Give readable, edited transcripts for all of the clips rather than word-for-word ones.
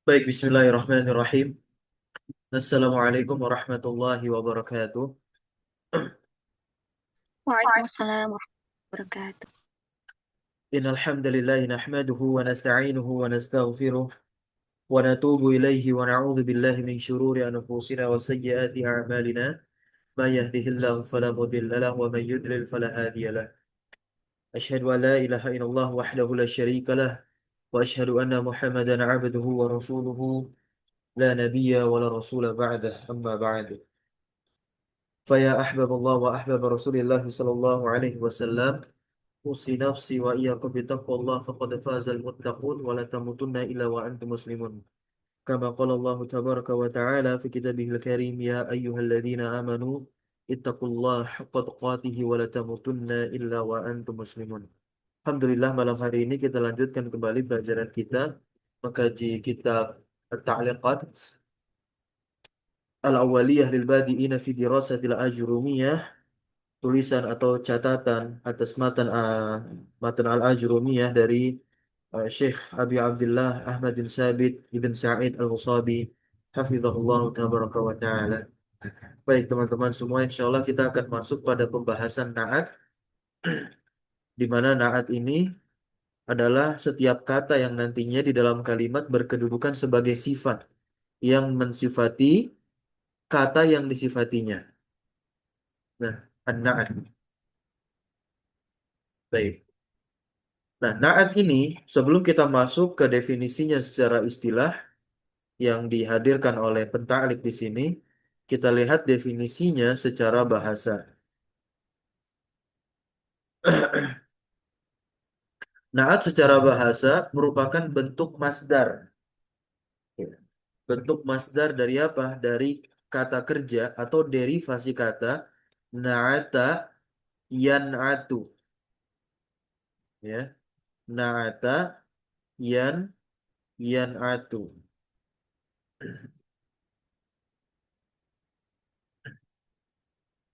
Baik, bismillahirrahmanirrahim. Assalamualaikum warahmatullahi wabarakatuh. Waalaikumsalam warahmatullahi wabarakatuh. Innal hamdalillah nahmaduhu wa nasta'inuhu wa nastaghfiruh wa natubu ilayhi wa na'udzu billahi min shururi anfusina wa sayyiati a'malina. May yahdihillahu fala mudilla lahu wa may yudlil fala hadiya lahu. Asyhadu an la ilaha illallah wahdahu la syarika lah wa asyhadu anna Muhammadan 'abduhu wa rasuluhu la nabiyya wa la rasula ba'dah. Amma ba'du. Faya ahbaballah wa ahbab Rasulillah sallallahu alaihi wasallam. أوصي نفسي وإياكم بتقوى الله فقد فاز المتقون ولا تموتن إلا وأنتم مسلمون كما قال الله تبارك وتعالى في كتابه الكريم يا أيها الذين آمنوا اتقوا الله حق تقاته ولا تموتن إلا وأنتم مسلمون. Alhamdulillah, malam hari ini kita lanjutkan kembali pelajaran kita mengkaji kitab At-Ta'liqat Al-Awwaliyah lil Badi'ina fi Dirasatil Ajrumiyah, tulisan atau catatan atas matan Al-Ajrumiyah dari Syekh Abi Abdullah Ahmad bin Sabit Ibn Sa'id Al-Musabi Hafizahullah Tabaraka wa Ta'ala. Baik teman-teman semua, insya Allah kita akan masuk pada pembahasan na'at, di mana na'at ini adalah setiap kata yang nantinya di dalam kalimat berkedudukan sebagai sifat yang mensifati kata yang disifatinya. Nah, an-na'at. Baik. Nah, na'at ini sebelum kita masuk ke definisinya secara istilah yang dihadirkan oleh penta'lik di sini, kita lihat definisinya secara bahasa. Na'at secara bahasa merupakan bentuk masdar. Ya. Bentuk masdar dari apa? Dari kata kerja atau derivasi kata na'ata yan'atu. Ya. Na'ata yan yan'atu.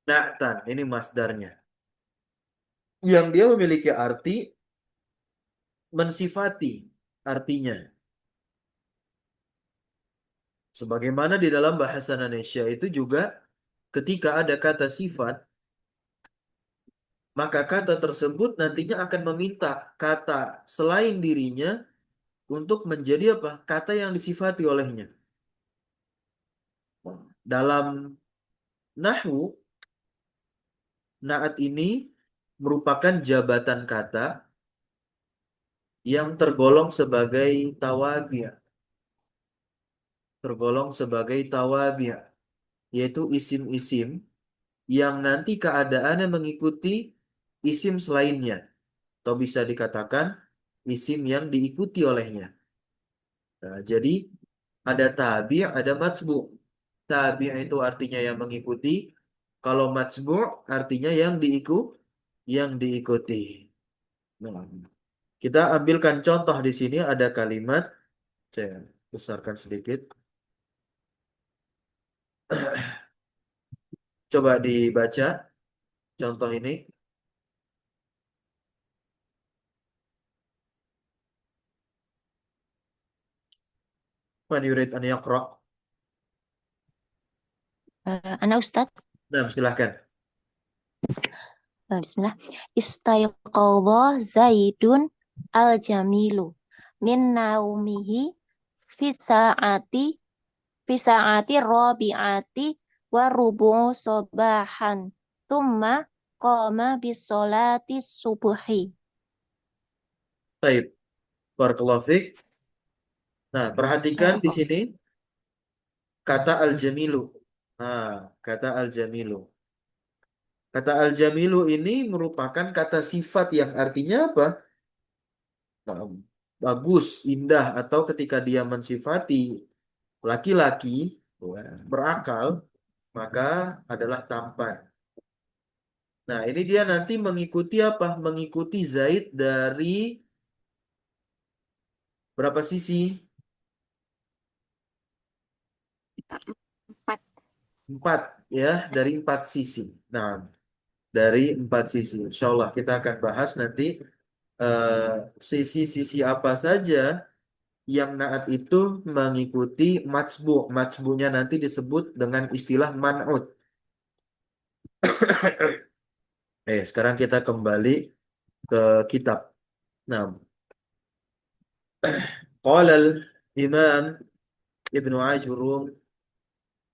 Na'tan, ini masdarnya. Yang dia memiliki arti mensifati artinya. Sebagaimana di dalam bahasa Indonesia itu juga ketika ada kata sifat, maka kata tersebut nantinya akan meminta kata selain dirinya untuk menjadi apa? Kata yang disifati olehnya. Dalam nahwu, naat ini merupakan jabatan kata yang tergolong sebagai tawabi', tergolong sebagai tawabi', yaitu isim-isim yang nanti keadaannya mengikuti isim selainnya, atau bisa dikatakan isim yang diikuti olehnya. Nah, jadi ada tabi', ada matbu'. Tabi' itu artinya yang mengikuti, kalau matbu' artinya yang diikuti. Nah, kita ambilkan contoh di sini ada kalimat, saya besarkan sedikit. Coba dibaca contoh ini. Man yurid an yaqra'. Ana Ustadz, Nah, silahkan. Bismillah. Istayqadha Zaidun al-Jamilu min naumihi fi sa'ati fi sa'ati rabi'ati wa rubu'u sabahan. Tumma qama bis salati subuhi. Baik, barakallahu fiik. Nah, perhatikan di Barakallahu. sini kata al-jamilu. Nah, kata al-jamilu. Kata al-jamilu ini merupakan kata sifat yang artinya apa? Nah, bagus, indah, atau ketika dia mensifati laki-laki berakal, maka adalah tampan. Nah, ini dia nanti mengikuti apa? Mengikuti Zaid dari berapa sisi? Empat. Empat, ya, dari empat sisi. Nah, dari empat sisi. Insya Allah kita akan bahas nanti eh, sisi-sisi apa saja yang naat itu mengikuti matsbu. Matsbunya nanti disebut dengan istilah man'ut. Sekarang kita kembali ke kitab. Nah, qala al-Imam Ibnu Ajurum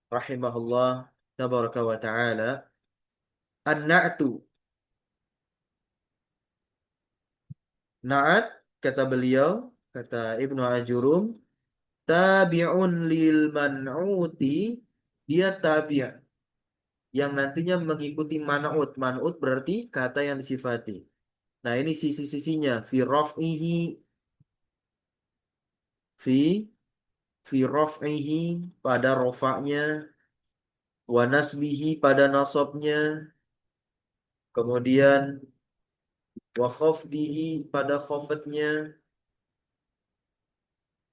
rahimahullah tabaraka wa ta'ala, an-na'tu. Na'at, kata beliau, kata Ibnu Ajurum, tabi'un lil man'uti, dia tabi' yang nantinya mengikuti man'ut. Man'ut berarti kata yang disifati. Nah, ini sisi-sisinya. Fi raf'ihi, fi fi raf'ihi pada rofaknya, wa nasbihi pada nasabnya, kemudian wa khafdihi pada khafadnya.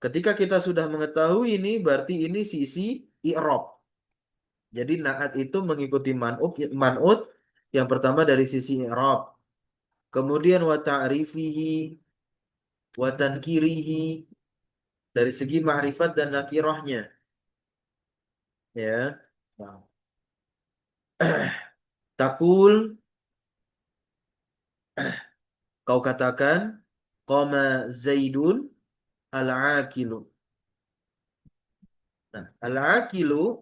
Ketika kita sudah mengetahui ini, berarti ini sisi i'rab. Jadi naat itu mengikuti man'ut yang pertama dari sisi i'rab. Kemudian wa ta'rifihi wa tankirihi dari segi ma'rifat dan nakirahnya, ya. Nah, takul, kau katakan qama zaidun al-aqilu. Nah, al-aqilu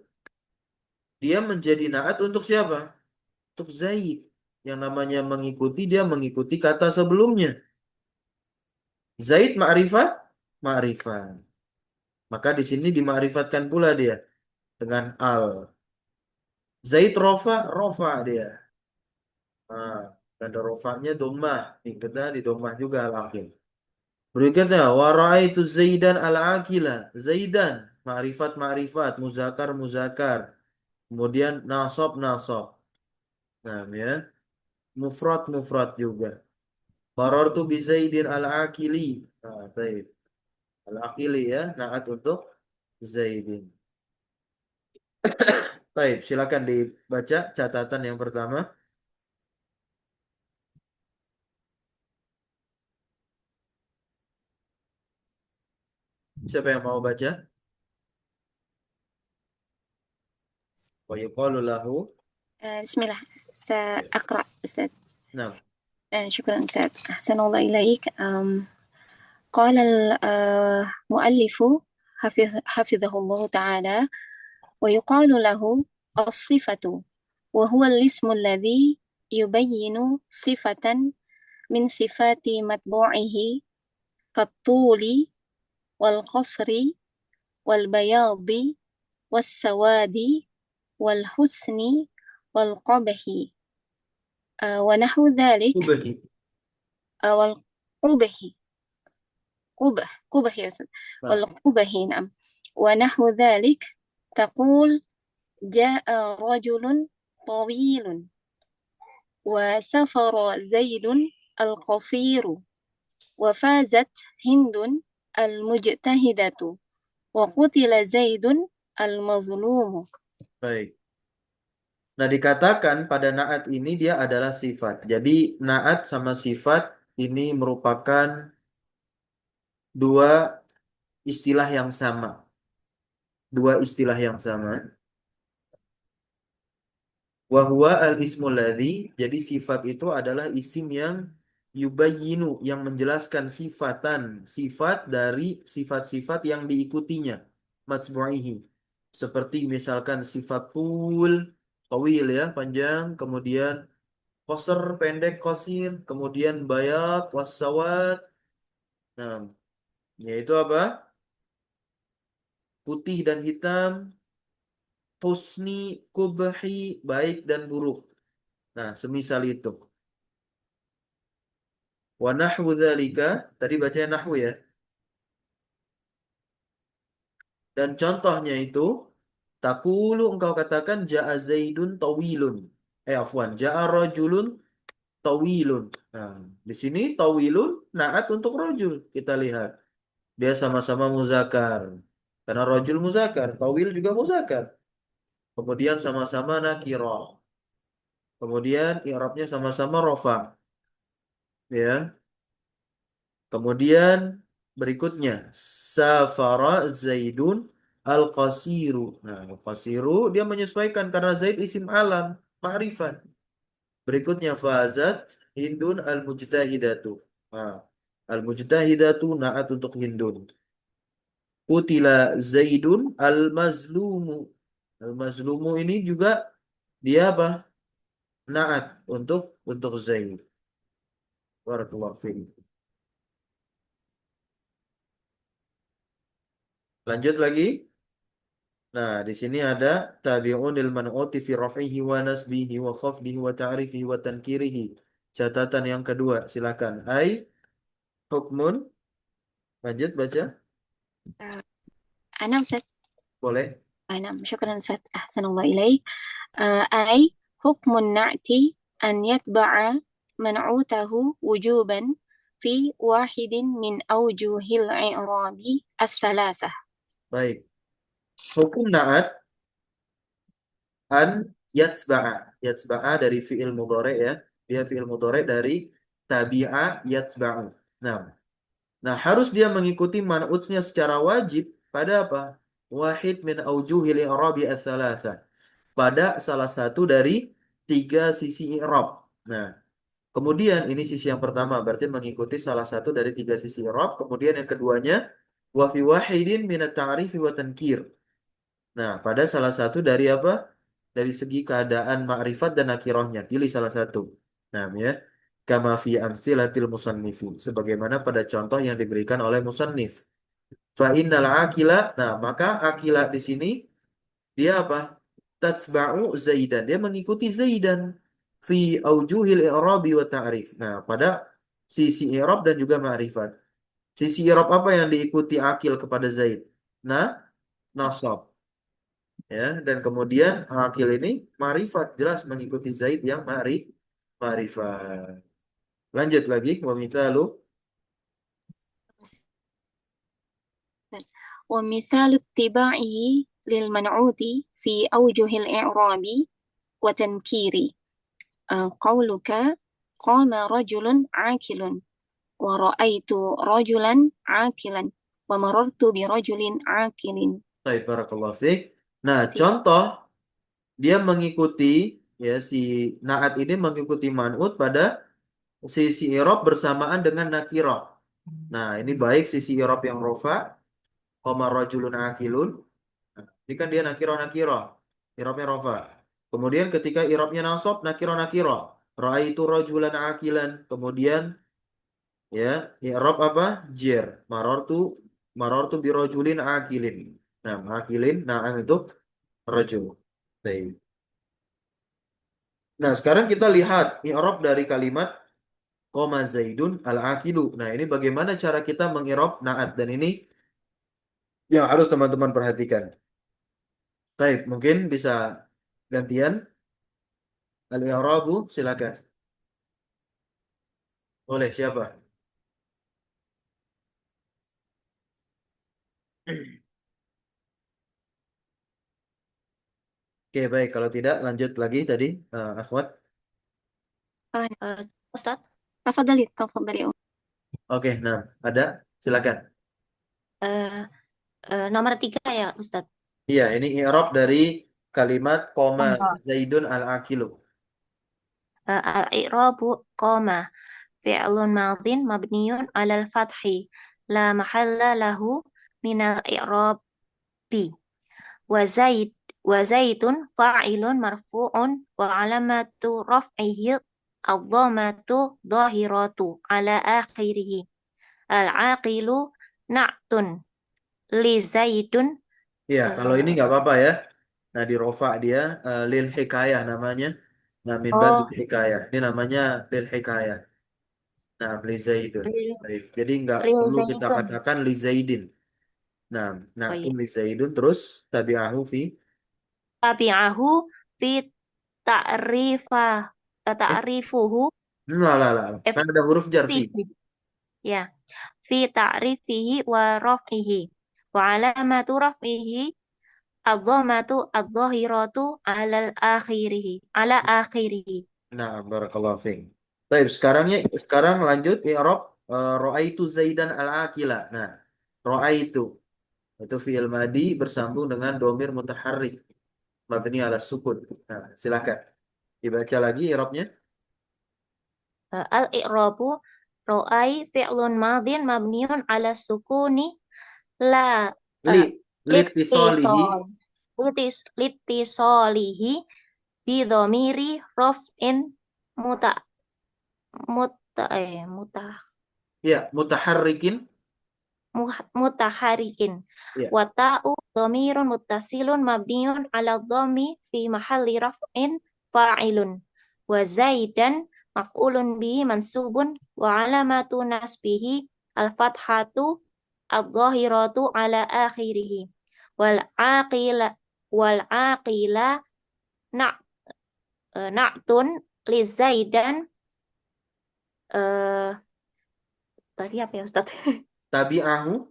dia menjadi naat untuk siapa? Untuk Zaid. Yang namanya mengikuti, dia mengikuti kata sebelumnya. Zaid ma'rifat, ma'rifat. Maka di sini dima'rifatkan pula dia dengan al. Zaid rofa, rofa dia. Nah, ada rofanya domah. Kita di domah juga al-aqil. Berikutnya, itu Zaidan al-aqila. Zaidan, ma'rifat, ma'rifat. Muzakar, muzakar. Kemudian nasab, nasab. Nah, ya. Mufrad, mufrad juga. Qarartu bi Zaidin al-aqili. Nah, baik. Al-aqili ya, naat untuk Zaidin. Baik, silakan dibaca catatan yang pertama. Siapa yang mau baca? Wa yuqalu lahu. بسم الله Ya. سأقرأ أستاذ. Nah, شكرا أستاذ، أحسن الله إليك. قال المؤلف حفظه الله تعالى: ويقال له الصفة، وهو الاسم الذي يبين صفة من صفات متبوعه، كالطول والقصر والبياض والسواد والحسن والقبح ونحو ذلك. ubahi. والقبح، قبح يا أستاذ، Nah, والقبح نعم. ونحو ذلك تقول: جاء رجل طويل، وسافر زيد القصير، وفازت هند المجتهدة، وقتل زيد المظلوم. baik. Nah, dikatakan pada naat ini dia adalah sifat. Jadi, naat sama sifat ini merupakan dua istilah yang sama. Dua istilah yang sama. Wahwa al-ismul ladzi, jadi sifat itu adalah isim yang yubayyinu, yang menjelaskan sifat dari sifat-sifat yang diikutinya, matbu'ihi. Seperti misalkan sifat tul, tawil ya, panjang, kemudian qasr, pendek, qasir, kemudian bayat, wassawat. Nah, yaitu apa? Putih dan hitam, husni, kubhi, baik dan buruk. Nah, semisal itu. Wa nahwu dzalika, tadi bacanya nahwu ya. Dan contohnya itu, takulu engkau katakan ja'a Zaidun tawilun. Afwan, ja'a rajulun tawilun. Nah, di sini tawilun naat untuk rajul. Kita lihat. Dia sama-sama muzakar. Karena rajul muzakar, tawil juga muzakar. Kemudian sama-sama nakirah. Kemudian i'rabnya sama-sama rofa. Ya. Kemudian Berikutnya, safara Zaidun al-qasiru. Nah, al-qasiru dia menyesuaikan karena Zaid isim alam, ma'rifat. Berikutnya, fazat Hindun al-mujtahidatu. Nah, al-mujtahidatu naat untuk Hindun. Kutila Zaidun al-mazlumu. Al-mazlumu ini juga dia apa? Naat untuk Zaid. Barakallahu fiik. Lanjut lagi. Nah, di sini ada tabi'unil man'uti fi raf'ihi wa nasbihi wa khafdihi wa ta'rifihi wa tankirihi. Catatan yang kedua, silakan. Ai hukmun. Lanjut baca. آه، أنا أستاذ. Boleh. نعم شكرا أستاذ أحسن الله إليك. أي حكم النعت أن يتبع منعوته وجوبا في واحد من أوجه الإعراب الثلاثة. Baik. Hukum na'at an yatsba'a. Yatsba'a dari fi'il mudhari ya. Dia fi'il mudhari dari tabi'a yatsba'u. Nah, nah harus dia mengikuti man'utnya secara wajib pada apa? Wahid min aujuhil i'rabi ats-tsalatsa. Pada salah satu dari tiga sisi i'rab. Nah, kemudian ini sisi yang pertama berarti mengikuti salah satu dari tiga sisi i'rab. Kemudian yang keduanya wa fi wahidin min at-ta'rifi wa tankir. Nah, pada salah satu dari apa? Dari segi keadaan ma'rifat dan nakirahnya. Pilih salah satu. Nah, ya. Kama fi amsilatil musannifi. Sebagaimana pada contoh yang diberikan oleh musannif. Fa innal akila. Nah, maka akila di sini dia apa? Tatsba'u Zaidan. Dia mengikuti Zaidan. Fi aujuhil i'rabi wa ta'rif. Nah, pada sisi i'rab dan juga ma'rifat. Sisi i'rab apa yang diikuti akil kepada Zaid? Nah, nasab. Ya, dan kemudian akil ini ma'rifat jelas mengikuti Zaid yang ma'rifat. Lanjut lagi, wa mithalu. ومثال اتباعه للمنعوت في أوجه الإعراب وتنكير. قولك قام رجل عاقل ورأيت رجلا عاقلا ومررت برجل عاقل. Baik, barakallahu fiik. Nah, contoh dia mengikuti ya si naat ini mengikuti man'ut pada sisi i'rab bersamaan dengan nakirah. Nah, ini baik sisi i'rab yang rofa, qama rajulun akilun. Nah, ini kan dia nakirah nakirah. I'rabnya rofa. Kemudian ketika i'rabnya nasab nakirah nakirah. Ra'aitu rajulan akilan. Kemudian ya, i'rab apa? Jer. Marartu bi rajulin akilin. Nah, akilin nah itu rajul. Baik. Nah, sekarang kita lihat i'rab dari kalimat koma Zaidun al-akilu. Nah, ini bagaimana cara kita mengirob naat dan ini yang harus teman-teman perhatikan. Baik, mungkin bisa gantian al-i'rabu silakan. Boleh siapa? Oke, baik. Kalau tidak lanjut lagi tadi Akhwat. أستاذ تفضلي تفضلي. Oke, nah ada silakan. Eh, nomor 3 ya, Ustadz. Iya, ini i'rab dari kalimat koma Koma. Zaidun al-akilu. Al-i'rabu qama fi'lun madhin mabniyun 'alal fathi la mahalla lahu minal i'rabi wa zaidun fa'ilun marfu'un wa 'alamatu raf'ihi ad-dhammatu dhahiratu 'ala akhirih. Al-aqilu na'tun li zaidun. Iya, kalau ini eh, nggak apa-apa ya. Nah, di rofa dia lil hikayah namanya. Nah, min babil oh hikayah. Ini namanya lil hikayah. Nah, li Zaidun. lil Baik. Jadi nggak lil perlu kita zaidun. katakan li Zaidin. Nah, Oh pun iya. li Zaidun terus tabi'ahu fi Tabi'ahu fi ta'rifah eh ta'rifuhu lah lah lah. eh, Kan ada huruf jar fi. fihi. Ya, fi ta'rifihi wa raf'ihi wa alamatu raf'ihi ad-dhammatu adh-dhahiratu 'alal akhirihi ala akhirihi. Nah, barakallahu fiik. Baik, sekarang lanjut i'rab Ra'aitu Zaidan al-akila. Nah, ra'aitu itu fi'il madi bersambung dengan domir mutaharrik mabni ala sukun. Nah, silakan dibaca lagi i'rabnya. Al-i'rabu ro'ai fi'lun madin mabniun ala sukuni la Li uh, litisolihi. litisol litisolihi bi dhamiri raf'in muta muta muta Ya, mutaharrikin. mutaharikin Ya. wa ta'u dhamirun muttasilun mabniun ala dhammi fi mahalli raf'in fa'ilun wa zaidan maf'ulun bihi mansubun wa alamatu nasbihi al-fathatu adh-dhahiratu ala akhirih wal aqila na na'tun li zaidan eh tadi apa ya Ustaz? Tabi'ahu.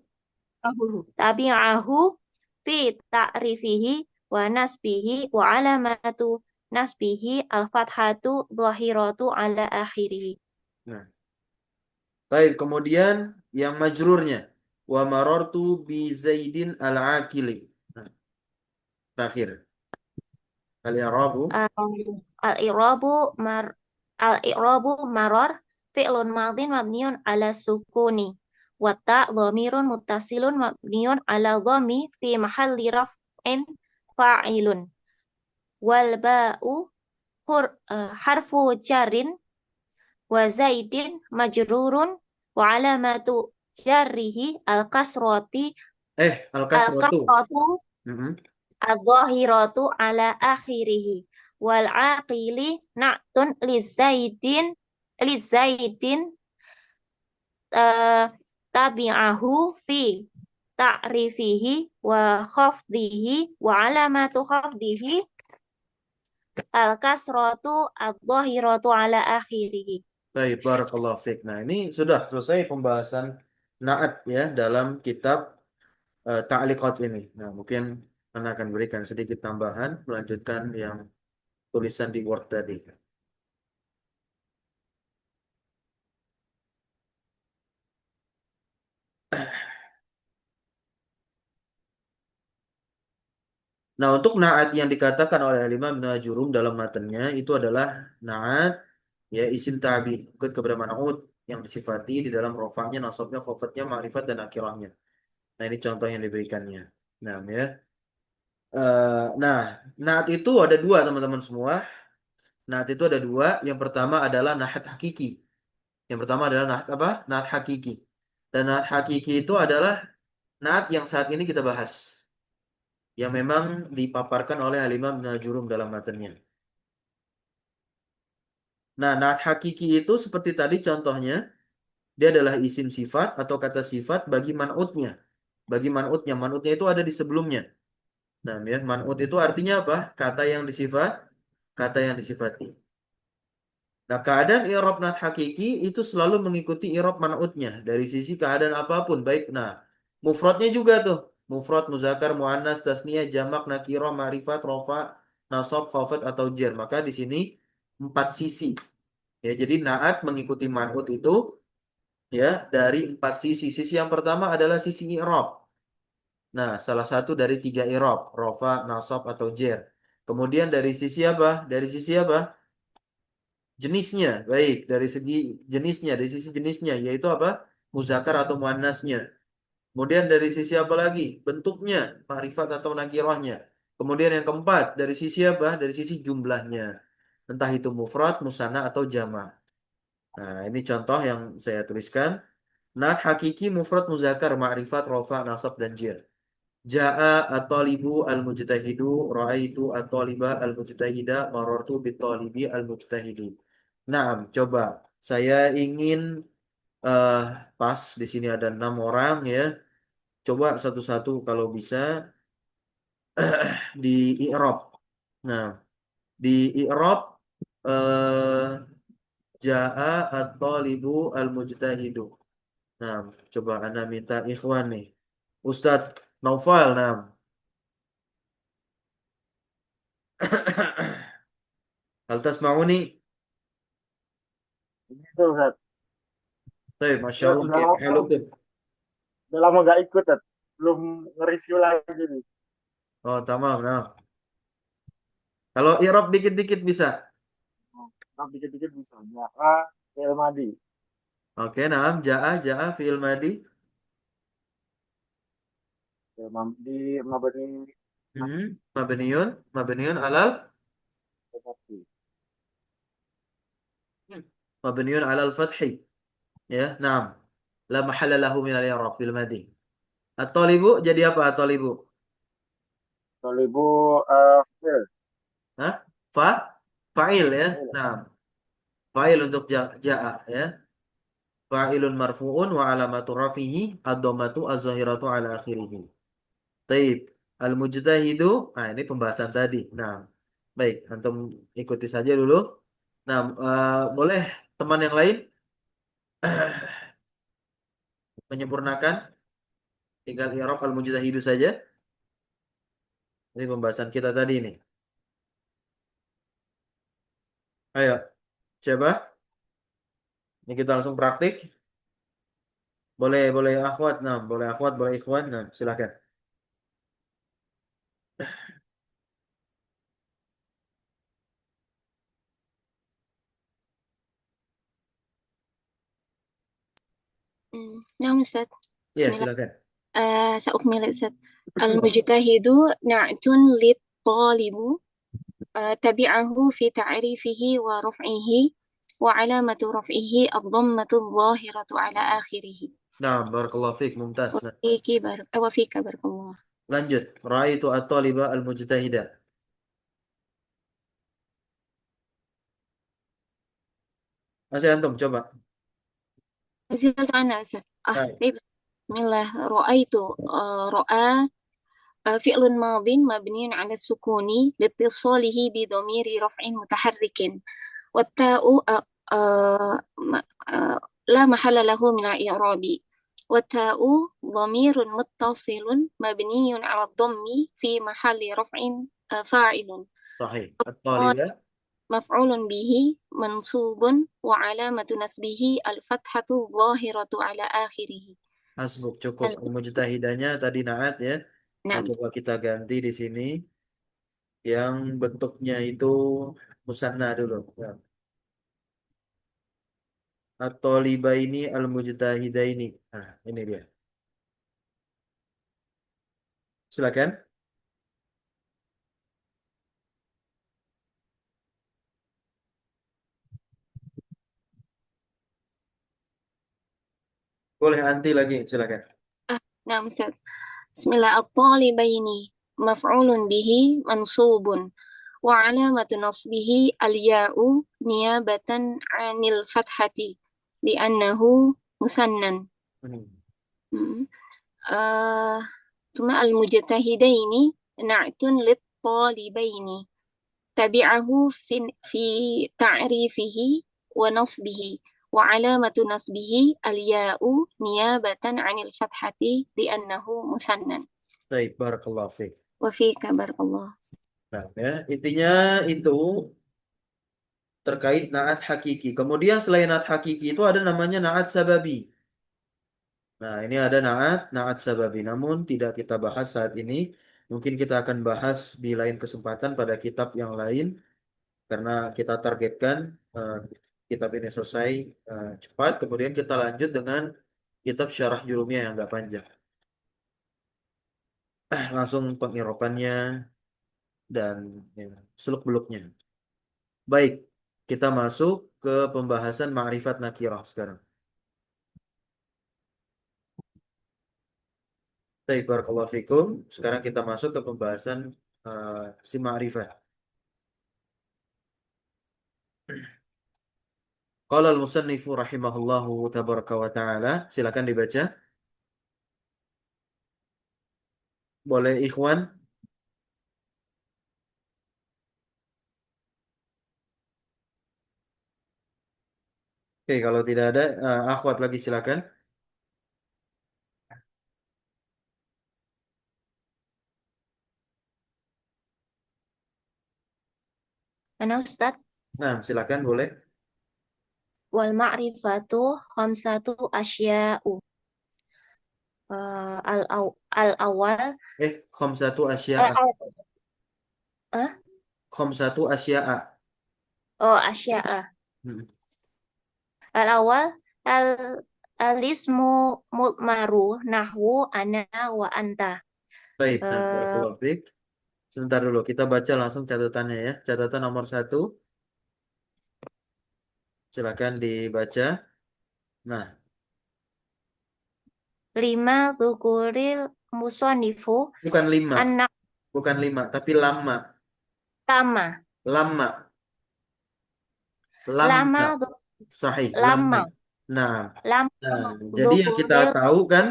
Tabi'ahu fi ta'rifihi wa nasbihi wa alamatu nasbihi al-fathatu dhahiratu ala akhirih. Nah, baik, kemudian yang majrurnya wa marartu bi Zaidin al-akili. Nah, terakhir. Al-i'rabu. Al-i'rabu mar al-i'rabu marar fi'lun madhin mabniun ala sukuni wa ta dhamirun muttasilun mabniun ala dhammi fi mahalli raf'in fa'ilun wal ba'u harfu jarrin wa zaidin majrurun wa alamatu jarrihi Al-kasratu. al-kasratu Mhm. adh-dhahiratu ala akhirih wal aqili na'tun li zaidin eh, tabi'ahu fi ta'rifihi wa khafdihi wa alamatu khafdihi al-kasratu adh-dhahiratu ala akhirih. Baik, barakallahu fiik. Nah, ini sudah selesai pembahasan naat ya dalam kitab Ta'liqat ini. Nah, mungkin Anda akan berikan sedikit tambahan melanjutkan yang tulisan di Word tadi. Nah, untuk naat yang dikatakan oleh Imam Ibnu Ajurum dalam matanya itu adalah naat ya isim tabi ikut kepada man'ut yang disifati di dalam rofaknya, nasabnya, khofatnya, ma'rifat dan akhirahnya. Nah, ini contoh yang diberikannya. Nah, ya. Nah, naat itu ada dua teman-teman semua. Naat itu ada dua. Yang pertama adalah nahat hakiki. Yang pertama adalah nahat apa? Nahat hakiki. Dan nahat hakiki itu adalah naat yang saat ini kita bahas. Yang memang dipaparkan oleh Al-Imam Ibnu Ajurum dalam matanya. Nah, naat hakiki itu seperti tadi contohnya, dia adalah isim sifat atau kata sifat bagi man'utnya. Bagi man'utnya, man'utnya itu ada di sebelumnya. Nah, ya, man'ut itu artinya apa? Kata yang disifati. Nah, keadaan i'rab naat hakiki itu selalu mengikuti i'rab man'utnya dari sisi keadaan apapun, baik. Nah, mufradnya juga tuh. Mufrad, muzakkar, muannas, tasniyah, jamak, nakirah, ma'rifat, rofa, nasab, khafat atau jar. Maka di sini empat sisi. Ya, jadi naat mengikuti man'ut itu ya dari empat sisi. Sisi yang pertama adalah sisi i'rab. Nah, salah satu dari tiga i'rab, rofa, nasab atau jar. Kemudian dari sisi apa? Dari sisi apa? Jenisnya, baik. Dari segi jenisnya, dari sisi jenisnya, yaitu apa? Muzakkar atau muannasnya. Kemudian dari sisi apa lagi? Bentuknya, ma'rifat atau nakirahnya. Kemudian yang keempat, dari sisi apa? Dari sisi jumlahnya. Entah itu mufrad, musanna atau jama'. Nah, ini contoh yang saya tuliskan. Naat hakiki mufrad muzakkar ma'rifat rofa nasab dan jar. Ja'a at-talibu al-mujtahidu ra'aitu at-taliba al-mujtahida marartu bit-talibi al-mujtahidi. Nah, coba saya ingin eh pas di sini ada 6 orang ya. Coba satu-satu kalau bisa di i'rab. Nah, di i'rab eh Ja'a at-talibu al-mujtahidu. Nah, coba Anda minta ikhwan nih. Ustadz Naufal, nah. Hal tasma'uni? Itu Ustaz. Baik, Masya Allah. Udah Kayak lama, halukum. udah lama gak ikut, Tat. Belum nge-review lagi nih. Oh, tamam. Nah. Kalau i'rab dikit-dikit bisa. Nah, dikit-dikit bisa. Ja'a, fi'il madi. Oke, nah. Ja'a fi'il madi. Fi'il madi, mabani, Mabniun alal. tetapi. Mabniun alal fathi. Ya, nah. La mahalla lahu min al-i'rab fil madi. At-talibu jadi apa at-talibu? Tolibu, fi'il. Hah? Fa? Fa'il ya. Fi'il. Nah, fa'il untuk ja'a ya. Fa'ilun marfu'un wa alamatu rafihi ad-dhammatu az-zahiratu ala akhirih. Taib. Al-mujtahidu. Nah, ini pembahasan tadi. Nah, baik. Antum ikuti saja dulu. Nah, boleh teman yang lain menyempurnakan tinggal i'rab al-mujtahidu saja. Ini pembahasan kita tadi nih. Ayo, coba. Ini kita langsung praktik. Boleh akhwat. Nah, boleh akhwat, boleh ikhwan. Nah, silakan. نعم أستاذ. بسم Ya, الله. silakan. سأكمل أستاذ. المجتهد نعت للطالب تبعه في تعريفه ورفعه وعلامة رفعه الضمة الظاهرة على آخره. Nah, barakallahu fiik, mumtaz. Nah, وفيك بارك الله. lanjut. Ra'aitu at-taliba al-mujtahida. Masih antum coba. زلت أنا أستاذ. Baik. طيب. بسم الله. رأيت رأى فعل ماض مبني على السكون لاتصاله بضمير رفع متحرك والتاء لا محل له من الإعراب والتاء ضمير متصل مبني على الضم في محل رفع فاعل Sahih. At-taliba. مفعول به منصوب وعلامة نسبه الفتحة الظاهرة على آخره. Hasbuk cukup. Mujtahidanya tadi naat ya. Nah, نعم. coba kita ganti di sini yang bentuknya itu musanna dulu. Ya. At-talibaini al-mujtahidaini. Nah, ini dia. Silakan. Boleh anti lagi, silakan. نعم أستاذ. بسم الله. الطالبين مفعول به منصوب وعلامة نصبه الياء نيابة عن الفتحة لأنه مثنى. Hmm. م. آه ثم المجتهدين نعت للطالبين تبعه في تعريفه ونصبه وعلامة نصبه الياء نيابة عن الفتحة لأنه مثنى. Baik, barakallahu fiik. وفيك بارك الله. Nah, ya, intinya itu terkait naat hakiki. Kemudian selain naat hakiki itu ada namanya naat sababi. Nah, ini ada naat sababi. Namun tidak kita bahas saat ini. Mungkin kita akan bahas di lain kesempatan pada kitab yang lain. Karena kita targetkan eh, kitab ini selesai cepat. Kemudian kita lanjut dengan kitab Syarah Jurumiyah yang agak panjang. Langsung pengiropannya dan ya, seluk-beluknya. Baik, kita masuk ke pembahasan ma'rifat nakirah sekarang. Baik, barakallahu fikum. Sekarang kita masuk ke pembahasan si ma'rifah. Qala al-musannifu rahimahullahu tabaraka wa ta'ala. Silakan dibaca. Boleh ikhwan? Oke, kalau tidak ada, akhwat lagi silakan. Mana Ustadz? Nah, silakan boleh. Wal ma'rifatu khamsatu asya'u. Al awal Khamsatu eh, asya'a. al- eh? Khamsatu asya'a. Oh, asya'a. Hmm. Al awal al alismu mudmaru nahwu ana wa anta. Baik, nah, Eh, barakallahu fiik. Sebentar dulu, kita baca langsung catatannya ya. Catatan nomor 1, silakan dibaca. Nah, Lima dzukuril musonifu bukan 5, anak bukan 5, tapi lama, tama. lama, Lama lama, sahih, lama. lama Nah, lama nah, jadi yang kita dzukuril tahu kan,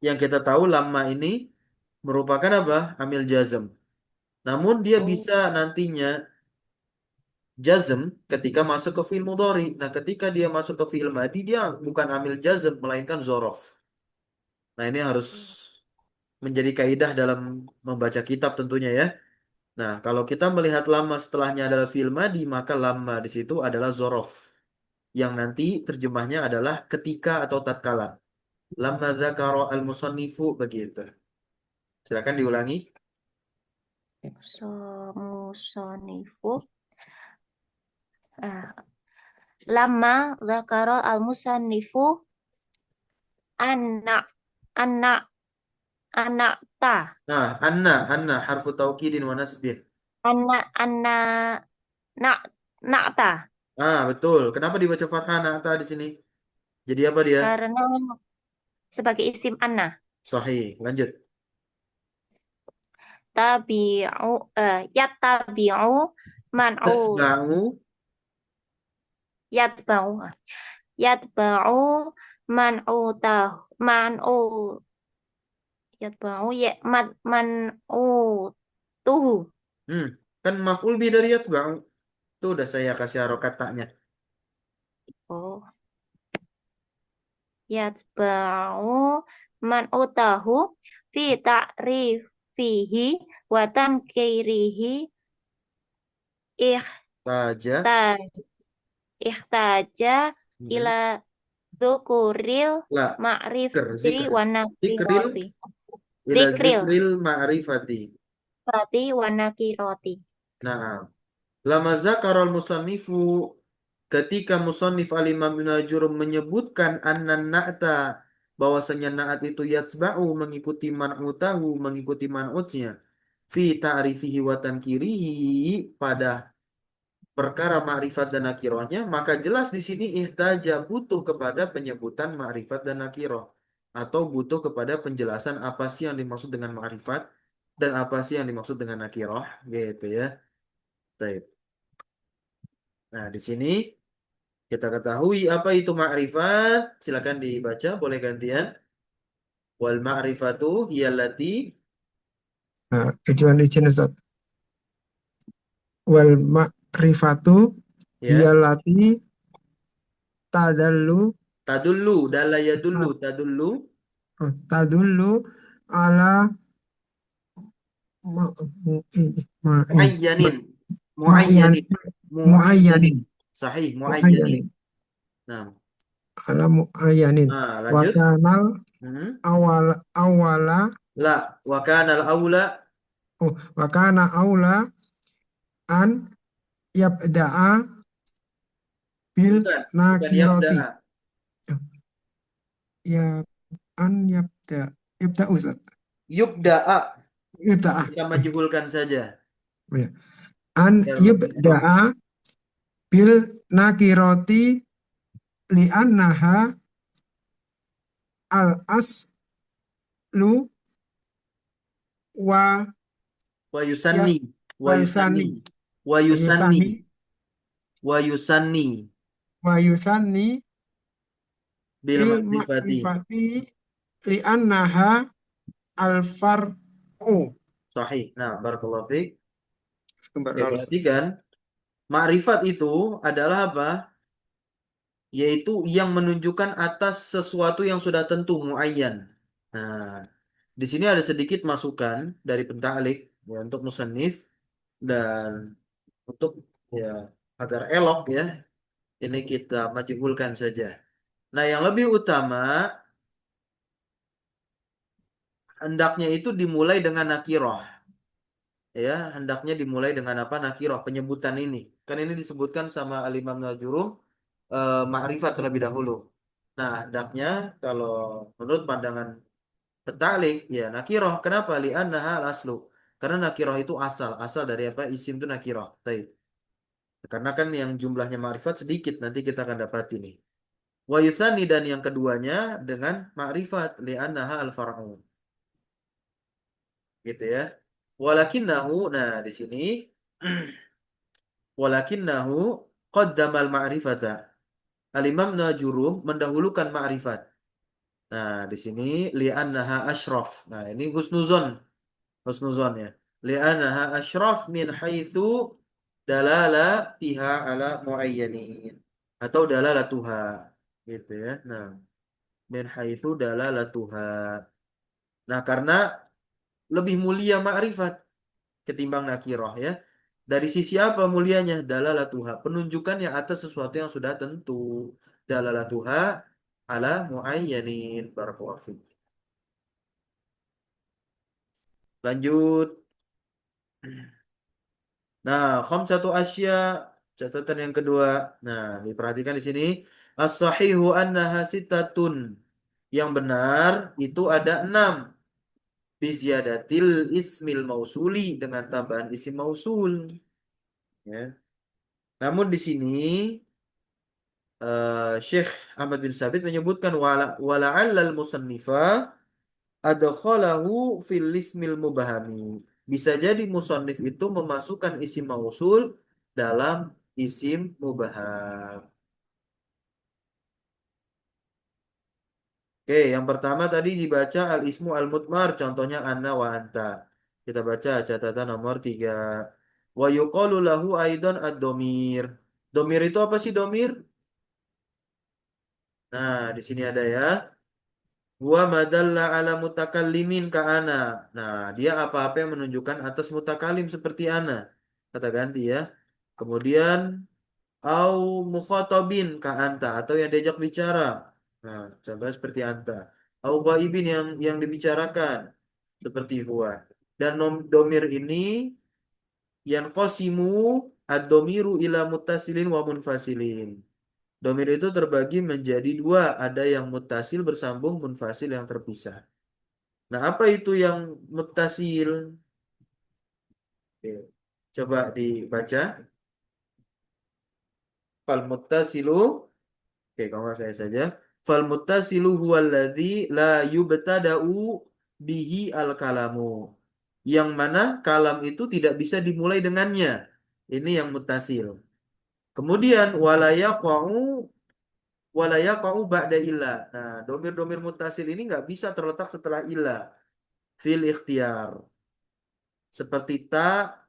yang kita tahu lama ini merupakan apa? Amil jazm. Namun dia oh, bisa nantinya jazm ketika masuk ke fi'il mudhari. Nah, ketika dia masuk ke fi'il madi, dia bukan amil jazm melainkan zorof. Nah, ini harus menjadi kaidah dalam membaca kitab tentunya ya. Nah, kalau kita melihat lama setelahnya adalah fi'il madi, maka lama di situ adalah zorof. Yang nanti terjemahnya adalah ketika atau tatkala. Lama dzakara al-musannifu begitu. Silakan diulangi. musonifu ah, lama zakaro al musannifu anak anak anak ta Nah, anna harfu taukidin wa nasbin. anak nak nak ta Betul. Kenapa dibaca fathah na'ta di sini? Jadi apa dia? karena sebagai isim anna Sahih. Lanjut. tabi'u yattabi'u man'u Tasba'u. yatba'u yatba'u man'u tah man'u yatba'u ya man'u tuhu Hmm. Kan maf'ul bi dari yatba'u. Itu udah saya kasih harokat taknya. oh yatba'u man'u tahu fi ta'rifihi wa tankirihi Saja. ihtaj ihtaja Hmm. ila dzukuril La. ma'rifati Zikr. wa Zikril. nakirati Ila zikril zikril ma'rifati. fati wa nakirati Nah. Lama zakarul musannifu. Ketika musannif al-imam Ibnu Ajurum menyebutkan annan na'ta. Bahwasanya na'at itu yatsba'u. Mengikuti man'utahu. Mengikuti man'utnya. Fi ta'rifihi wa tankirihi. Pada perkara ma'rifat dan nakirohnya, maka jelas di sini ihtaja butuh kepada penyebutan ma'rifat dan nakiroh. Atau butuh kepada penjelasan apa sih yang dimaksud dengan ma'rifat dan apa sih yang dimaksud dengan nakiroh, gitu ya. Baik. Nah, di sini kita ketahui apa itu ma'rifat. Silakan dibaca, boleh gantian. Wal ma'rifatu hiyallati, Nah, kecuali izin Ustaz. Wal ma'rifatu ya. hiyallati tadallu Tadullu, dalla yadullu, tadullu, tadullu ala ma, ini muayyanin, ma'yan muayyanin, muayyanin. muayyanin Sahih, muayyanin. muayyanin Nah, ala muayyanin wa lanjut. kanal Hmm. awala La, wa kana al-aula, wa kana aula an yabda'a bil bukan nakiroti yabda'a. ya an yabda Ustaz Yubda'a, yabda'a kita majhulkan saja. ya. An Biar lebih pas. yabda'a bil nakiroti li'annaha al aslu wa Wa ya yusanni, wa wa yusanni, yusani wa wa yusanni, yusani wa yusanni wa yusani bil bil ma'rifati. ma'rifati li'annaha al far'u. Sahih. Nah, barakallahu fiik. Oke, Kembali. berarti kan ma'rifat itu adalah apa? Yaitu yang menunjukkan atas sesuatu yang sudah tentu muayyan. Nah, di sini ada sedikit masukan dari penta'lik ya, untuk musannif dan untuk ya agar elok ya Ini kita majhulkan saja. Nah, yang lebih utama hendaknya itu dimulai dengan nakiroh. Ya, hendaknya dimulai dengan apa? Nakiroh, penyebutan ini. Kan ini disebutkan sama Al-Imam Al-Jurum ma'rifat terlebih dahulu. Nah, hendaknya kalau menurut pandangan petaklik, ya nakiroh. Kenapa? Li'annaha al-aslu. Karena nakiroh itu asal. Asal dari apa? Isim itu nakiroh. Baik. Karena kan yang jumlahnya ma'rifat sedikit. Nanti kita akan dapat ini. Wa yutsani, dan yang keduanya dengan ma'rifat. Li'annaha al-far'u. Gitu ya. Walakinnahu, nah di sini walakinnahu qaddamal ma'rifata. Al-Imam Najurum mendahulukan ma'rifat. Nah, di sini li'annaha asyraf. Nah, ini husnuzon. Husnuzon ya. Li'annaha asyraf min haitsu dalalatiha ala muayyanin. Atau dalalatuha. Gitu ya. Nah, min haitsu dalalatuha. Nah, karena lebih mulia ma'rifat ketimbang nakirah ya. Dari sisi apa mulianya? Dalalatuha, penunjukannya atas sesuatu yang sudah tentu. Dalalatuha ala muayyanin. Barakallahu fiik. Lanjut. Nah, khamsatu asya, catatan yang kedua. Nah, diperhatikan di sini. As-sahihu annaha sittatun. Yang benar itu ada 6. Bizyadatil ismil mausuli, dengan tambahan isim mausul. Ya. Namun di sini Syekh Ahmad bin Sabit menyebutkan wala'allal musannifa adkhalahu fil ismil mubahami. Bisa jadi musannif itu memasukkan isim mausul dalam isim mubaham. Oke, yang pertama tadi dibaca al-ismu al-mutmar, contohnya anna wa anta. Kita baca catatan nomor 3. Wa yuqalu lahu aidan ad-domir. Domir itu apa sih domir? Nah, di sini ada ya. Wa madalla ala mutakallimin ka ana. Nah, dia apa-apa yang menunjukkan atas mutakalim seperti ana. Kata ganti ya. Kemudian au mukhatabin ka anta, atau yang diajak bicara. Nah, contohnya seperti anta. Au ghaibin, yang dibicarakan seperti huwa. Dan domir ini yang qasimu ad-domiru ila muttasilin wa munfasilin. Domir itu terbagi menjadi 2. Ada yang muttasil bersambung, munfasil yang terpisah. Nah, apa itu yang muttasil? Oke. Coba dibaca. Fal muttasilu. Oke, kalau nggak saya saja. Fal muttasilu huwallazi la yubtada'u bihi al kalamu. Yang mana kalam itu tidak bisa dimulai dengannya. Ini yang muttasil. Kemudian walayaqa'u ba'da illa. Nah, domir-domir muttasil ini nggak bisa terletak setelah illa. Fil ikhtiyar. Seperti ta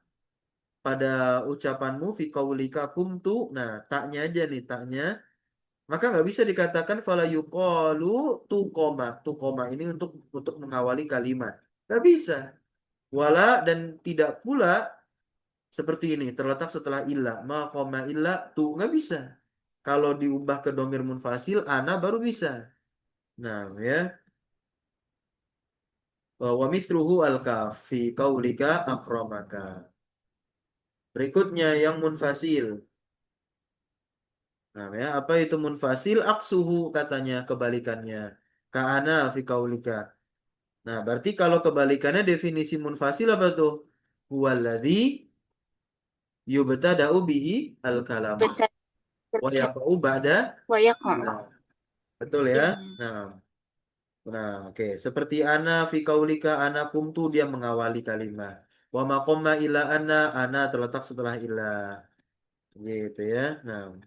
pada ucapanmu fi qaulika kumtu. Nah, taknya aja nih, taknya. Maka nggak bisa dikatakan fala yuqalu tuqoma. Tuqoma ini untuk mengawali kalimat. Nggak bisa. Wala, dan tidak pula seperti ini terletak setelah illa. Ma qoma illa tu, nggak bisa. Kalau diubah ke domir munfasil ana baru bisa. Nah, ya. Wa mithluhu al-kaf fi qaulika akramaka. Berikutnya yang munfasil. Nah, ya, apa itu munfasil? Aksuhu, katanya kebalikannya. Ka'ana fi qaulika. Nah, berarti kalau kebalikannya definisi munfasil apa tuh? Huwaladzi yubtada'u bihi al-kalam wa yaqa'u ba'da. Wa yaqa'. Nah, betul ya? Ya. Nah, oke. Seperti ana fi qaulika ana kumtu, dia mengawali kalimat. Wa maqamma ila ana terletak setelah ila. Gitu ya. Nah,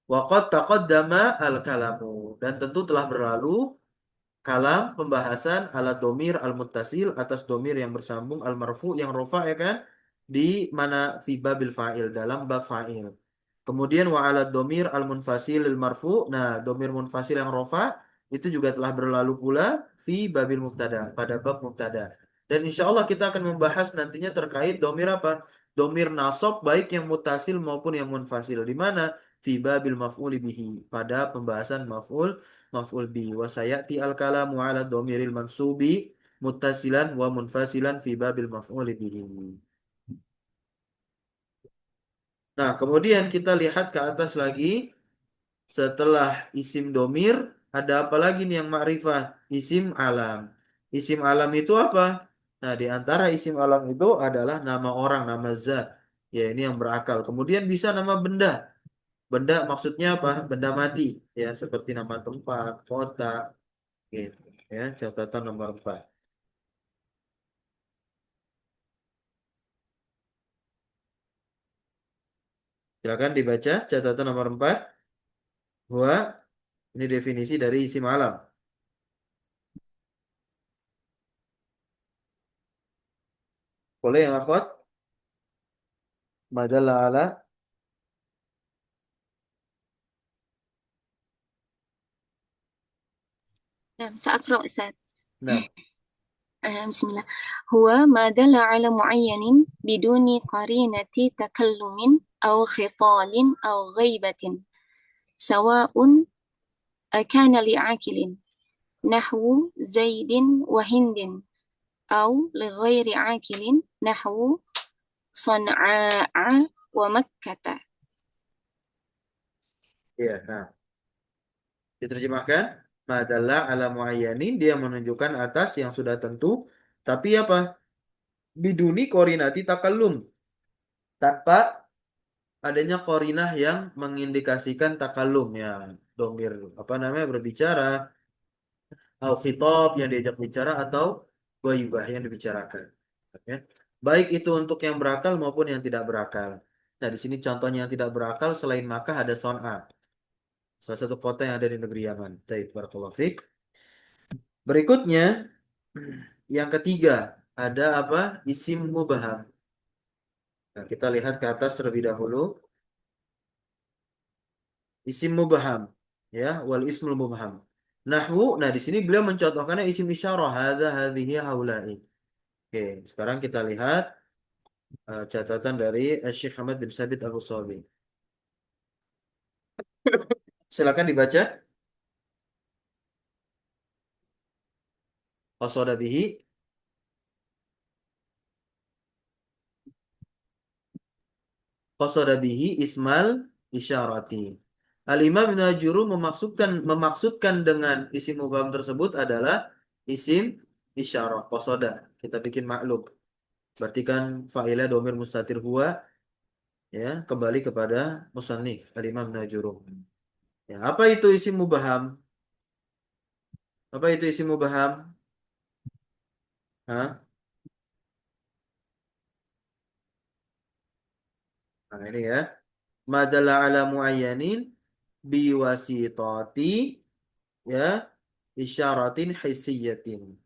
waqad taqaddama al-kalamu, dan tentu telah berlalu kalam pembahasan ala domir al-muttasil, atas domir yang bersambung al-marfu yang rofa, ya kan, di mana fi babil fa'il, dalam bab fa'il. Kemudian wa ala domir al-munfasil al-marfu. Nah, domir munfasil yang rofa itu juga telah berlalu pula fi babil mubtada, pada bab mubtada. Dan insya Allah kita akan membahas nantinya terkait domir apa? domir nasab baik yang mutasil maupun yang munfasil. Di mana? Fi babil maf'ul bihi. Pada pembahasan maf'ul bihi. Wa sayati al-kalamu ala domiril mansubi muttasilan wa munfasilan fi babil maf'ul bihi. Nah, kemudian kita lihat ke atas lagi. Setelah isim domir, ada apa lagi nih yang ma'rifah? Isim alam. Isim alam itu apa? Nah, di antara isim alam itu adalah nama orang, nama zat. Ya, ini yang berakal. Kemudian bisa nama benda. Benda maksudnya apa? Benda mati. Ya, seperti nama tempat, kota, gitu. Ya, catatan nomor 4. Silakan dibaca catatan nomor 4. Bahwa ini definisi dari isim alam. Boleh yang akhwat? Madalla ala. نعم سأقرأ أستاذ. Nah, بسم الله. هو ما دل على معين بدون قرينة تكلم أو خطاب أو غيبة سواء كان لعاقل نحو زيد وهند أو لغير عاقل نحو صنعاء ومكة. ya, nah. Diterjemahkan, madalla ala muayyanin, dia menunjukkan atas yang sudah tentu, tapi apa? Biduni korinati takallum, tanpa adanya korinah yang mengindikasikan takallum ya, domir apa namanya berbicara, atau khitab yang diajak bicara atau ghaibah yang dibicarakan. Ya. Baik itu untuk yang berakal maupun yang tidak berakal. Nah, di sini contohnya yang tidak berakal selain Makkah ada Son'a, salah satu kota yang ada di negeri Yaman. Baik, barakallahu fiik. Berikutnya, yang ketiga, ada apa? Isim mubaham. Nah, kita lihat ke atas terlebih dahulu. Isim mubaham. Ya, wal ismul mubaham. Nahwu, nah di sini beliau mencontohkannya isim isyarah. Hadza, hadhihi, haula'i. Oke, sekarang kita lihat catatan dari Syekh Hamad bin Sabit Al-Husawi. Silakan dibaca. Qasada bihi. Qasada bihi ismal isyarati. Al-Imam Ibnu Ajurrum memaksudkan dengan isim mubham tersebut adalah isim isyarah qasada. Kita bikin maklum. Berarti kan fa'ilah domir mustatir huwa ya kembali kepada musannif Al-Imam Ibnu Ajurrum. Ya, apa itu isim mubham? Apa itu isim mubham? Hah? Nah, ini ya. Madalla ala muayyanin biwasitati ya isyaratin hissiyatin.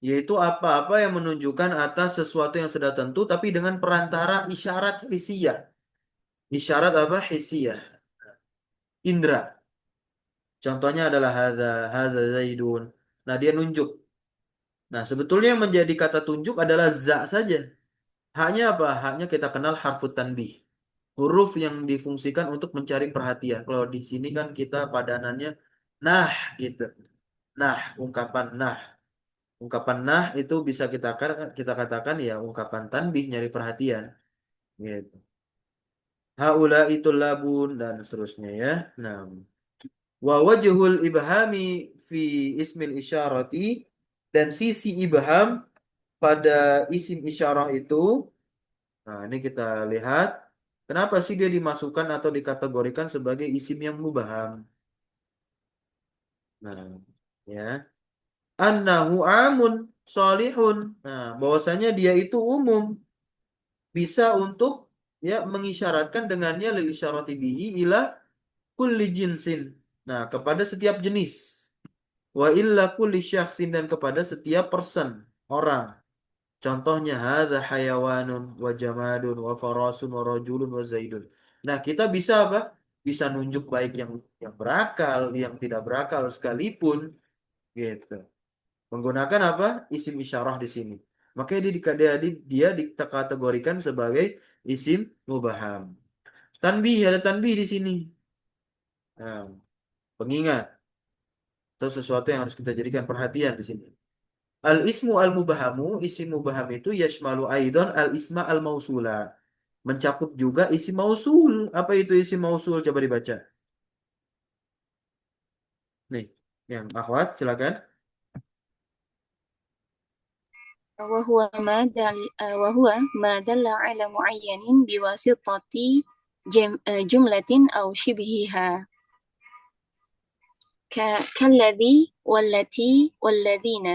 Yaitu apa-apa yang menunjukkan atas sesuatu yang sudah tentu tapi dengan perantara isyarat hissiyah. Isyarat apa? Hissiyah. Indra. Contohnya adalah hadza zaidun. Nah, dia nunjuk. Nah, sebetulnya yang menjadi kata tunjuk adalah za saja. Haknya apa? Haknya kita kenal harfut tanbih. Huruf yang difungsikan untuk mencari perhatian. Kalau di sini kan kita padanannya nah gitu. Nah, ungkapan nah. Ungkapan nah itu bisa kita katakan ya ungkapan tanbih nyari perhatian gitu. Haula itu labun dan seterusnya ya. Nah, wa wajhul ibhami fi ismil isyarati dan sisi ibham pada isim isyarah itu. Nah, ini kita lihat kenapa sih dia dimasukkan atau dikategorikan sebagai isim yang mubham. Nah, ya. Annahu amun salihun. Nah, bahwasanya dia itu umum bisa untuk ya mengisyaratkan dengannya lil isyarati bihi ila kulli jinsin. Nah, kepada setiap jenis. Wa illa kulli syakhsin dan kepada setiap person, orang. Contohnya hadza hayawanun wa jamadun wa farasun wa rajulun wa zaidun. Nah, kita bisa apa? Bisa nunjuk baik yang berakal, yang tidak berakal sekalipun gitu. Menggunakan apa? Isim isyarah di sini. Makanya dia dikategorikan sebagai isim mubaham. Tanbih, ada tanbih di sini. Nah, pengingat atau sesuatu yang harus kita jadikan perhatian di sini. Al ismu al mubahamu, isim mubaham itu yashmalu aidon al isma al mausula. Mencakup juga isim mausul. Apa itu isim mausul? Coba dibaca. Nih, yang akhwat silakan. وهو ما دل على معين بواسطة جملة أو شبهها كالذي والتي والذين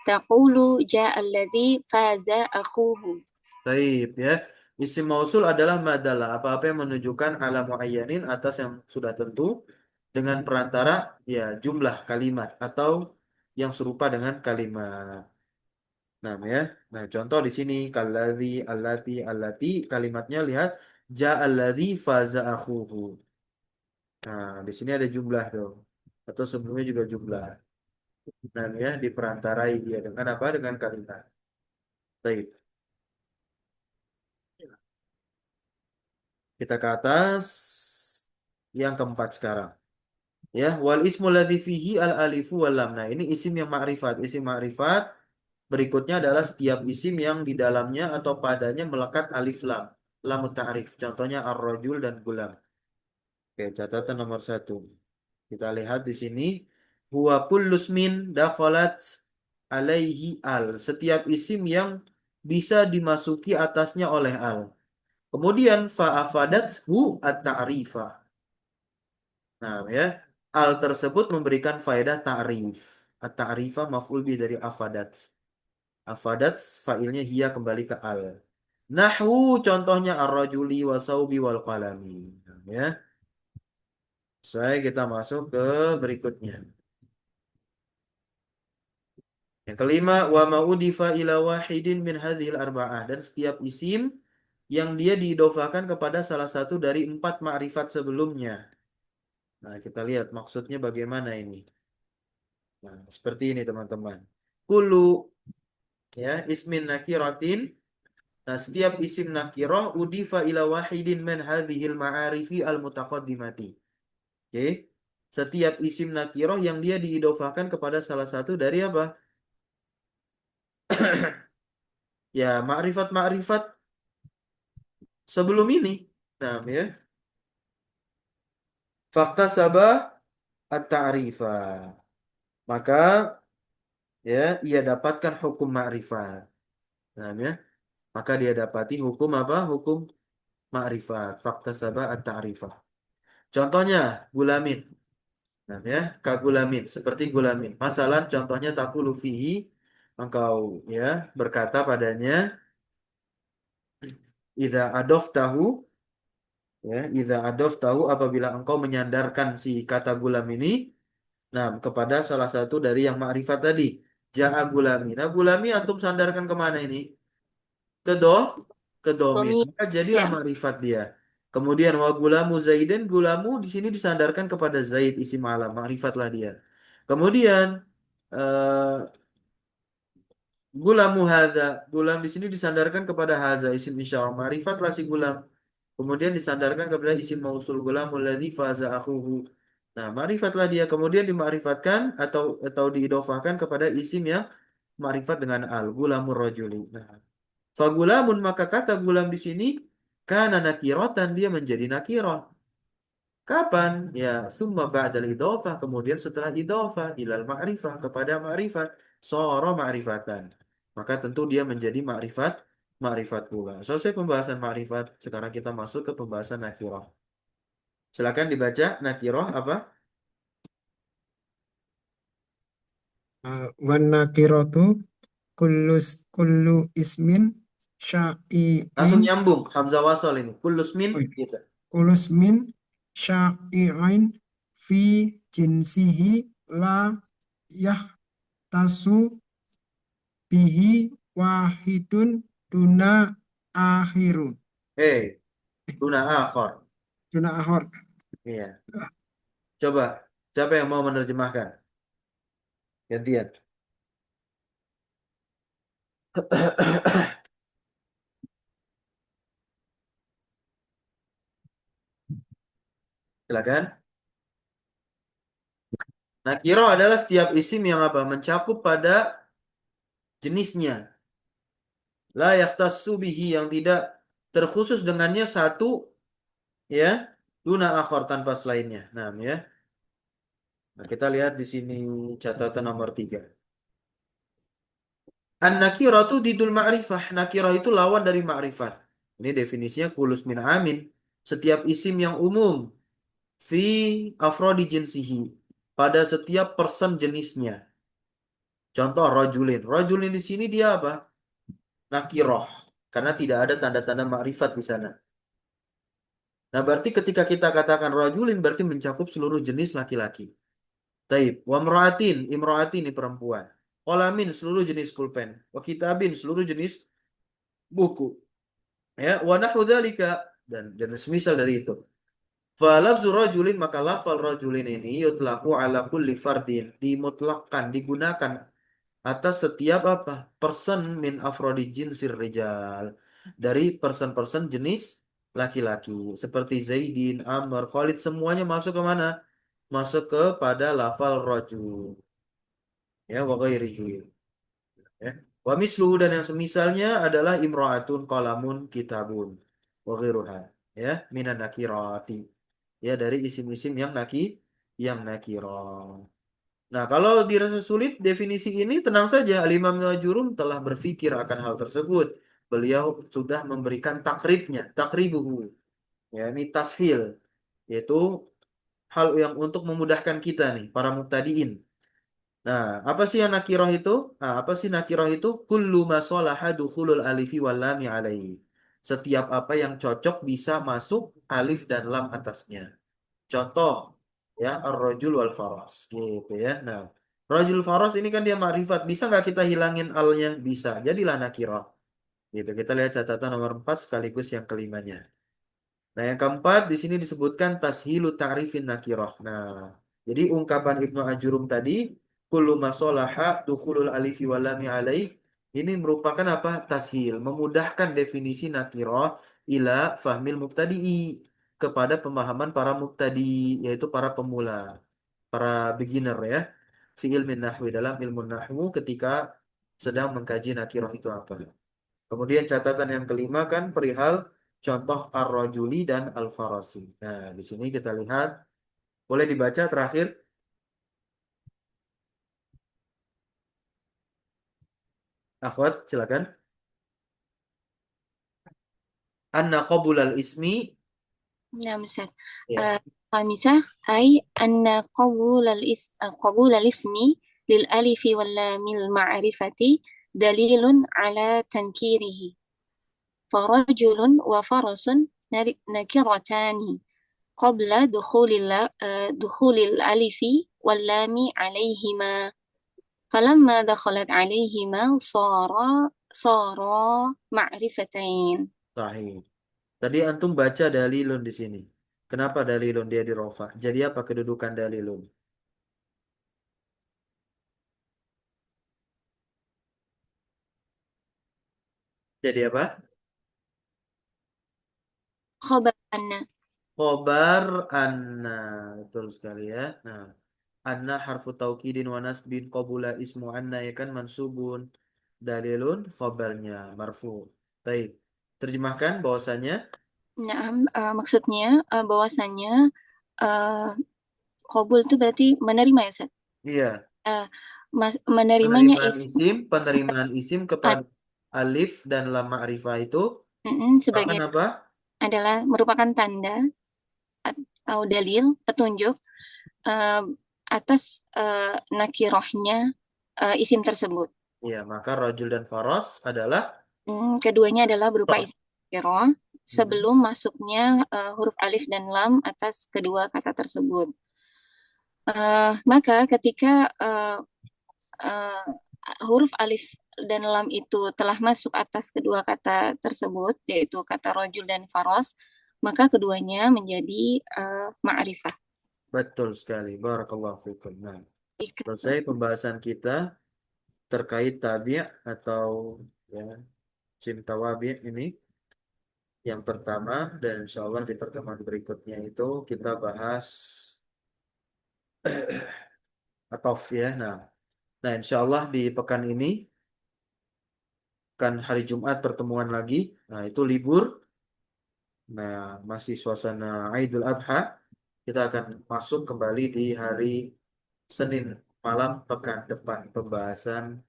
تقول جاء الذي فاز أخوه. Baik ya. Isim mausul adalah madalah apa-apa yang menunjukkan ala muayyanin atas yang sudah tentu dengan perantara ya jumlah kalimat atau yang serupa dengan kalimat. Nah, ya. Nah, contoh di sini kalladzi, allati kalimatnya lihat ja'alladzi faza akhuhu. Nah, di sini ada jumlah dong. Atau sebelumnya juga jumlah. Nah, ya diperantarai dia dengan apa? Dengan kalimat. Baik. Kita ke atas yang keempat sekarang. Ya, wal ismu ladzi fihi al alifu wal lam. Nah, ini isim yang ma'rifat. Isim ma'rifat berikutnya adalah setiap isim yang di dalamnya atau padanya melekat alif lam. Lam ta'rif. Contohnya ar-rajul dan gulam. Oke, catatan nomor satu. Kita lihat di sini. Huwa kullusmin dakhalat alaihi al. Setiap isim yang bisa dimasuki atasnya oleh al. Kemudian fa'afadathu at-ta'rifah. Nah, ya. Al tersebut memberikan faedah ta'rif. At-ta'rifah maf'ul bi dari afadat. Afadat fa'ilnya hiya kembali ke al. Nahwu contohnya ar-rajuli wa saubi wal qalami. Nah, ya. Saya kita masuk ke berikutnya. Yang kelima, wa ma'udifa ila wahidin min hadhil arba'ah. Dan setiap isim yang dia diidofakan kepada salah satu dari 4 ma'rifat sebelumnya. Nah, kita lihat maksudnya bagaimana ini. Nah, seperti ini teman-teman. Kulu ya ismin nakiratin. Nah, setiap isim nakirah udifa ila wahidin min hadhil ma'arifi al mutaqaddimati. Oke. Setiap isim nakirah yang dia diidofakan kepada salah satu dari apa? Ya, ma'rifat-ma'rifat sebelum ini. Nah, ya. Fakta sabah at-ta'rifah. Maka ya ia dapatkan hukum ma'rifat. Nah, ya. Maka dia dapati hukum apa? Hukum ma'rifat. Fakta sabah at-ta'rifah. Contohnya gulamin. Nah, ya, kagulamin seperti gulamin. Masalah contohnya taqulu fihi engkau ya berkata padanya idza adoftahu idza adoftahu apabila engkau menyandarkan si kata gulam ini nah kepada salah satu dari yang ma'rifat tadi. Ja'a gulami. Nah, gulami antum sandarkan kemana ini? Ke do ke domir. ضمير. Maka jadilah Ya, ma'rifat dia. Kemudian wa gulamu Zaidin, gulamu di sini disandarkan kepada Zaid isim alam, ma'rifatlah dia. Kemudian eh, gulamu hadza, gulam di sini disandarkan kepada haza isim isyarah, ma'rifatlah si gulam. Kemudian disandarkan kepada isim mausul gulamul ladzi faza akhuhu. Nah, ma'rifatlah dia kemudian dima'rifatkan atau diidofahkan kepada isim yang ma'rifat dengan al, gulamur rajuli. Nah, fagulamun maka kata gulam di sini karena nakirotan dia menjadi nakirah. Kapan? Ya, summa ba'dal idhofah. Kemudian setelah idhofah ilal ma'rifah kepada ma'rifat. Soro ma'rifatan. Maka tentu dia menjadi ma'rifat pula. Selesai pembahasan ma'rifat. Sekarang kita masuk ke pembahasan nakirah. Silakan dibaca nakirah apa? Wan nakiratu kullu ismin Langsung sya'i'in nyambung. Hamzah wasal ini. Kullusmin. Gitu. kullu ismin sya'i'in fi jinsihi la yahtasu bihi wahidun duna akhirun Duna akhor. duna akhir. Iya. Coba. Siapa yang mau menerjemahkan? Gantian. Silakan. Nakiro adalah setiap isim yang apa? Mencakup pada jenisnya. La yahtassu bihi yang tidak terkhusus dengannya satu ya, duna akhor tanpa selainnya. Nah, ya. Nah, kita lihat di sini catatan nomor 3. An-nakiratu didul ma'rifah. Nakirah itu lawan dari ma'rifah. Ini definisinya kulus min amin. Setiap isim yang umum fi afrodi jinsihi. Pada setiap person jenisnya. Contoh rajulin. Rajulin di sini dia apa? Nakirah. Karena tidak ada tanda-tanda ma'rifat di sana. Nah, berarti ketika kita katakan rajulin berarti mencakup seluruh jenis laki-laki. Taib. Wa mra'atin, imra'atin ini perempuan. Qalamin seluruh jenis pulpen. Wa kitabin seluruh jenis buku. Ya, wa nahwu dzalika dan semisal dari itu. Fa lafzu rajulin maka lafal rajulin ini yutlaqu ala kulli fardin, dimutlakkan, digunakan atas setiap apa? Person min afrodi jinsir rijal. Dari person-person jenis laki-laki. Seperti Zaidin, Amr, Khalid semuanya masuk ke mana? Masuk kepada lafal rajul. Ya, wa ghairihi. Ya. Wa misluhu dan yang semisalnya adalah imra'atun qalamun kitabun wa ghairuha. Ya, minan nakirati. Ya, dari isim-isim yang nakirah. Nah, kalau dirasa sulit definisi ini tenang saja. Al-Imam Nawawi telah berpikir akan hal tersebut. Beliau sudah memberikan takribnya, takribuhu. Ya, ini tashil, yaitu hal yang untuk memudahkan kita nih, para mubtadiin. Nah, apa sih yang nakirah itu? Nah, apa sih nakirah itu? Kullu ma shalaha dukhulul alifi wal lami alaihi. Setiap apa yang cocok bisa masuk alif dan lam atasnya. Contoh ya ar-rajul wal faras gitu ya. Nah, rajul faras ini kan dia makrifat. Bisa nggak kita hilangin alnya? Bisa. Jadilah nakirah. Gitu. Kita lihat catatan nomor 4 sekaligus yang kelimanya. Nah, yang keempat di sini disebutkan tashilu ta'rifin nakirah. Nah, jadi ungkapan Ibnu Ajurum tadi, kullu masolaha dukhulul alifi walami alaih, ini merupakan apa? Tashil, memudahkan definisi nakirah ila fahmil mubtadi'i kepada pemahaman para mubtadi, yaitu para pemula, para beginner ya. Fi ilmin nahwi dalam ilmu nahwu ketika sedang mengkaji nakirah itu apa. Kemudian catatan yang kelima kan perihal contoh ar-rajuli dan al-farasi. Nah, di sini kita lihat, boleh dibaca terakhir. Akhwat, silakan. Anna qabulal ismi. Nah, Ustaz. Ya, خامسة أي أن قبول الاسم للألف واللام المعرفة دليل على تنكيره فرجل وفرس نكرتان قبل دخول الألف واللام عليهما فلما دخلت عليهما صارا معرفتين. sahih. Tadi antum baca dalilun di sini. Kenapa dalilun dia di rofa? Jadi apa kedudukan dalilun? Jadi apa? خبر أن. Khobar anna. Betul sekali ya. Nah, anna harfu taukidin wa nasbin qabula ismu anna ya kan mansubun. Dalilun khobarnya marfu. Baik. Terjemahkan bahwasanya Nah, maksudnya bahwasannya uh, qabul itu berarti menerima ya, Ustaz? iya, Menerimanya penerimaan isim kepada alif dan lam ma'rifah itu akan sebagai apa? adalah merupakan tanda atau dalil petunjuk uh, atas nakirohnya isim tersebut. Iya, maka rajul dan faros adalah Keduanya adalah berupa isim nakiroh Hmm. sebelum masuknya huruf alif dan lam atas kedua kata tersebut. Maka ketika uh, huruf alif dan lam itu telah masuk atas kedua kata tersebut, yaitu kata rojul dan faros, maka keduanya menjadi ma'rifah. Betul sekali. Barakallahu fikum. Nah, selesai pembahasan kita terkait tabi' atau ya. Cinta wabi ini yang pertama, dan insya Allah di pertemuan berikutnya itu kita bahas atof ya. Nah insya Allah di pekan ini kan hari Jumat pertemuan lagi. Nah itu libur. Nah masih suasana Idul Adha. Kita akan masuk kembali di hari Senin malam pekan depan pembahasan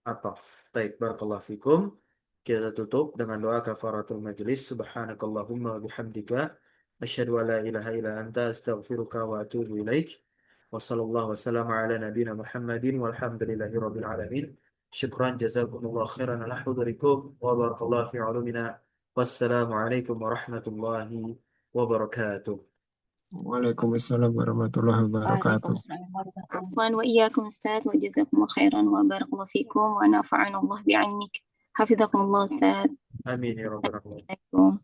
atof. Taib barakallahu fikum. Kita tutup dengan doa kafaratul majlis. Subhanakallahumma wa bihamdika. Asyhadu an la ilaha illa anta astaghfiruka wa atubu ilaik. Wa sallallahu wasallam ala nabina Muhammadin walhamdulillahi rabbil alamin. Syukran jazakumullah khairan ala hudurikum wa barakallahu fi ulumina. Wassalamu alaikum warahmatullahi wabarakatuh. Waalaikumsalam warahmatullahi wabarakatuh. Waalaikumsalam warahmatullahi wabarakatuh. Wa iyyakum Ustaz wa jazakumullah khairan wa barakallahu fikum wa nafa'ana Allah bi'ilmik. Hafizakumullah Ustaz. Amin ya rabbal alamin. Assalamualaikum.